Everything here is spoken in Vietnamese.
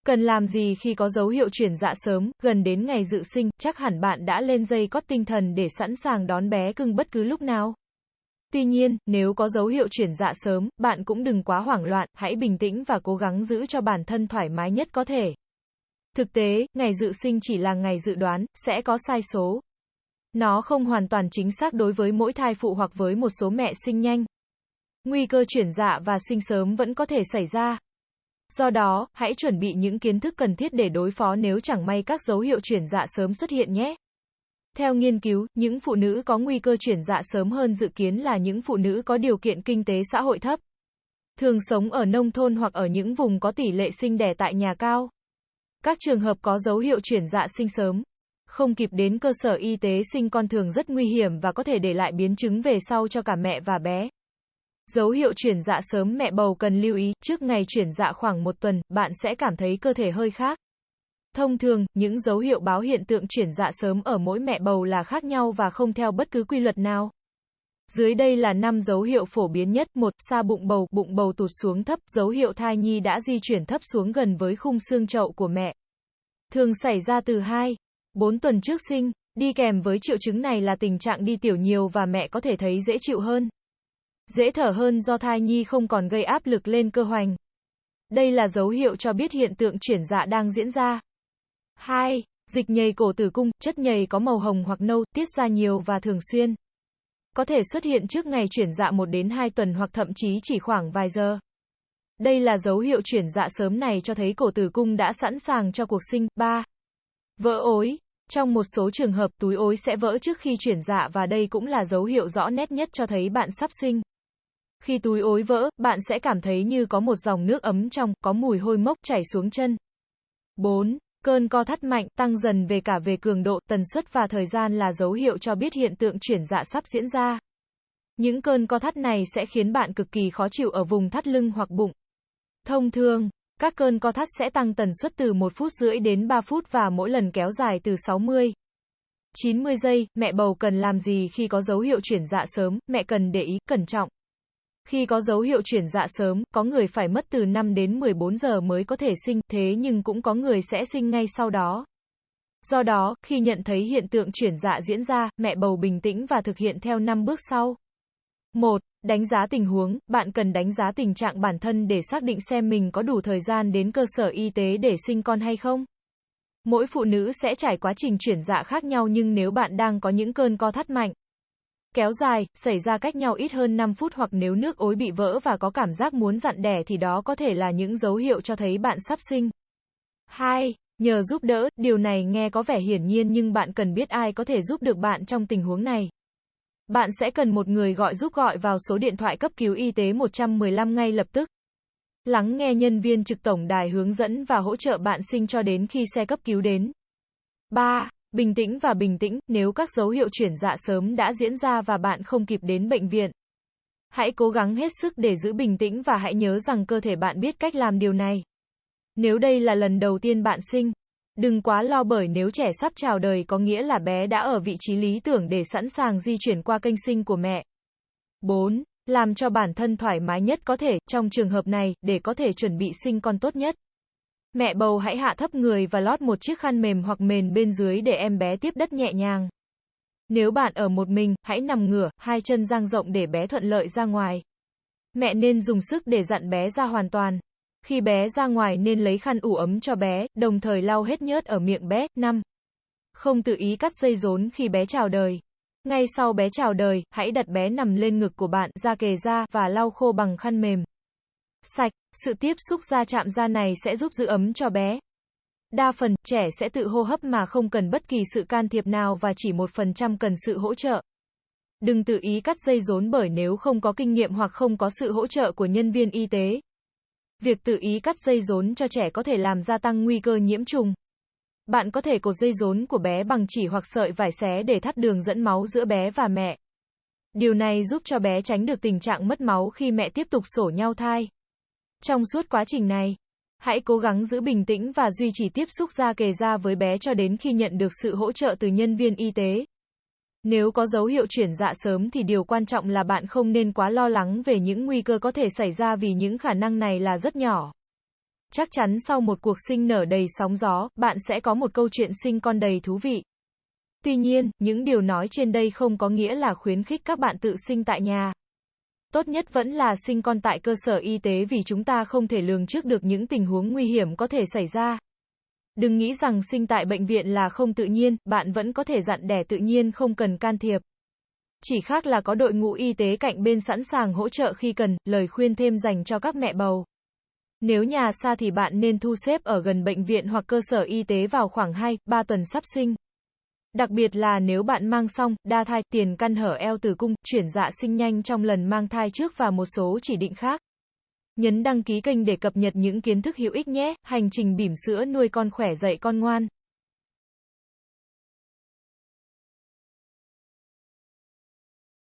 Cần làm gì khi có dấu hiệu chuyển dạ sớm, gần đến ngày dự sinh, chắc hẳn bạn đã lên dây cót tinh thần để sẵn sàng đón bé cưng bất cứ lúc nào. Tuy nhiên, nếu có dấu hiệu chuyển dạ sớm, bạn cũng đừng quá hoảng loạn, hãy bình tĩnh và cố gắng giữ cho bản thân thoải mái nhất có thể. Thực tế, ngày dự sinh chỉ là ngày dự đoán, sẽ có sai số. Nó không hoàn toàn chính xác đối với mỗi thai phụ hoặc với một số mẹ sinh nhanh. Nguy cơ chuyển dạ và sinh sớm vẫn có thể xảy ra. Do đó, hãy chuẩn bị những kiến thức cần thiết để đối phó nếu chẳng may các dấu hiệu chuyển dạ sớm xuất hiện nhé. Theo nghiên cứu, những phụ nữ có nguy cơ chuyển dạ sớm hơn dự kiến là những phụ nữ có điều kiện kinh tế xã hội thấp, thường sống ở nông thôn hoặc ở những vùng có tỷ lệ sinh đẻ tại nhà cao. Các trường hợp có dấu hiệu chuyển dạ sinh sớm, không kịp đến cơ sở y tế sinh con thường rất nguy hiểm và có thể để lại biến chứng về sau cho cả mẹ và bé. Dấu hiệu chuyển dạ sớm mẹ bầu cần lưu ý, trước ngày chuyển dạ khoảng 1 tuần, bạn sẽ cảm thấy cơ thể hơi khác. Thông thường, những dấu hiệu báo hiện tượng chuyển dạ sớm ở mỗi mẹ bầu là khác nhau và không theo bất cứ quy luật nào. Dưới đây là 5 dấu hiệu phổ biến nhất. 1. Sa bụng bầu tụt xuống thấp, dấu hiệu thai nhi đã di chuyển thấp xuống gần với khung xương chậu của mẹ. Thường xảy ra từ 2-4 tuần trước sinh, đi kèm với triệu chứng này là tình trạng đi tiểu nhiều và mẹ có thể thấy dễ chịu hơn, dễ thở hơn do thai nhi không còn gây áp lực lên cơ hoành. Đây là dấu hiệu cho biết hiện tượng chuyển dạ đang diễn ra. 2. Dịch nhầy cổ tử cung, chất nhầy có màu hồng hoặc nâu, tiết ra nhiều và thường xuyên. Có thể xuất hiện trước ngày chuyển dạ 1 đến 2 tuần hoặc thậm chí chỉ khoảng vài giờ. Đây là dấu hiệu chuyển dạ sớm này cho thấy cổ tử cung đã sẵn sàng cho cuộc sinh. 3. Vỡ ối. Trong một số trường hợp, túi ối sẽ vỡ trước khi chuyển dạ và đây cũng là dấu hiệu rõ nét nhất cho thấy bạn sắp sinh. Khi túi ối vỡ, bạn sẽ cảm thấy như có một dòng nước ấm trong, có mùi hôi mốc chảy xuống chân. 4. Cơn co thắt mạnh, tăng dần về cả về cường độ, tần suất và thời gian là dấu hiệu cho biết hiện tượng chuyển dạ sắp diễn ra. Những cơn co thắt này sẽ khiến bạn cực kỳ khó chịu ở vùng thắt lưng hoặc bụng. Thông thường, các cơn co thắt sẽ tăng tần suất từ 1,5 phút đến 3 phút và mỗi lần kéo dài từ 60-90 giây. Mẹ bầu cần làm gì khi có dấu hiệu chuyển dạ sớm? Mẹ cần để ý, cẩn trọng. Khi có dấu hiệu chuyển dạ sớm, có người phải mất từ 5 đến 14 giờ mới có thể sinh, thế nhưng cũng có người sẽ sinh ngay sau đó. Do đó, khi nhận thấy hiện tượng chuyển dạ diễn ra, mẹ bầu bình tĩnh và thực hiện theo 5 bước sau. 1. Đánh giá tình huống, bạn cần đánh giá tình trạng bản thân để xác định xem mình có đủ thời gian đến cơ sở y tế để sinh con hay không. Mỗi phụ nữ sẽ trải quá trình chuyển dạ khác nhau nhưng nếu bạn đang có những cơn co thắt mạnh, kéo dài, xảy ra cách nhau ít hơn 5 phút hoặc nếu nước ối bị vỡ và có cảm giác muốn dặn đẻ thì đó có thể là những dấu hiệu cho thấy bạn sắp sinh. 2. Nhờ giúp đỡ, điều này nghe có vẻ hiển nhiên nhưng bạn cần biết ai có thể giúp được bạn trong tình huống này. Bạn sẽ cần một người gọi vào số điện thoại cấp cứu y tế 115 ngay lập tức. Lắng nghe nhân viên trực tổng đài hướng dẫn và hỗ trợ bạn sinh cho đến khi xe cấp cứu đến. 3. Bình tĩnh, nếu các dấu hiệu chuyển dạ sớm đã diễn ra và bạn không kịp đến bệnh viện. Hãy cố gắng hết sức để giữ bình tĩnh và hãy nhớ rằng cơ thể bạn biết cách làm điều này. Nếu đây là lần đầu tiên bạn sinh, đừng quá lo bởi nếu trẻ sắp chào đời có nghĩa là bé đã ở vị trí lý tưởng để sẵn sàng di chuyển qua kênh sinh của mẹ. 4. Làm cho bản thân thoải mái nhất có thể, trong trường hợp này, để có thể chuẩn bị sinh con tốt nhất. Mẹ bầu hãy hạ thấp người và lót một chiếc khăn mềm hoặc mền bên dưới để em bé tiếp đất nhẹ nhàng. Nếu bạn ở một mình, hãy nằm ngửa, hai chân dang rộng để bé thuận lợi ra ngoài. Mẹ nên dùng sức để dặn bé ra hoàn toàn. Khi bé ra ngoài nên lấy khăn ủ ấm cho bé, đồng thời lau hết nhớt ở miệng bé. 5. Không tự ý cắt dây rốn khi bé chào đời. Ngay sau bé chào đời, hãy đặt bé nằm lên ngực của bạn, da kề da, và lau khô bằng khăn mềm sạch. Sự tiếp xúc da chạm da này sẽ giúp giữ ấm cho bé. Đa phần, trẻ sẽ tự hô hấp mà không cần bất kỳ sự can thiệp nào và chỉ 1% cần sự hỗ trợ. Đừng tự ý cắt dây rốn bởi nếu không có kinh nghiệm hoặc không có sự hỗ trợ của nhân viên y tế. Việc tự ý cắt dây rốn cho trẻ có thể làm gia tăng nguy cơ nhiễm trùng. Bạn có thể cột dây rốn của bé bằng chỉ hoặc sợi vải xé để thắt đường dẫn máu giữa bé và mẹ. Điều này giúp cho bé tránh được tình trạng mất máu khi mẹ tiếp tục xổ nhau thai. Trong suốt quá trình này, hãy cố gắng giữ bình tĩnh và duy trì tiếp xúc da kề da với bé cho đến khi nhận được sự hỗ trợ từ nhân viên y tế. Nếu có dấu hiệu chuyển dạ sớm thì điều quan trọng là bạn không nên quá lo lắng về những nguy cơ có thể xảy ra vì những khả năng này là rất nhỏ. Chắc chắn sau một cuộc sinh nở đầy sóng gió, bạn sẽ có một câu chuyện sinh con đầy thú vị. Tuy nhiên, những điều nói trên đây không có nghĩa là khuyến khích các bạn tự sinh tại nhà. Tốt nhất vẫn là sinh con tại cơ sở y tế vì chúng ta không thể lường trước được những tình huống nguy hiểm có thể xảy ra. Đừng nghĩ rằng sinh tại bệnh viện là không tự nhiên, bạn vẫn có thể dặn đẻ tự nhiên không cần can thiệp. Chỉ khác là có đội ngũ y tế cạnh bên sẵn sàng hỗ trợ khi cần, lời khuyên thêm dành cho các mẹ bầu. Nếu nhà xa thì bạn nên thu xếp ở gần bệnh viện hoặc cơ sở y tế vào khoảng 2-3 tuần sắp sinh. Đặc biệt là nếu bạn mang song, đa thai, tiền căn hở eo tử cung, chuyển dạ sinh nhanh trong lần mang thai trước và một số chỉ định khác. Nhấn đăng ký kênh để cập nhật những kiến thức hữu ích nhé. Hành trình bỉm sữa nuôi con khỏe dạy con ngoan.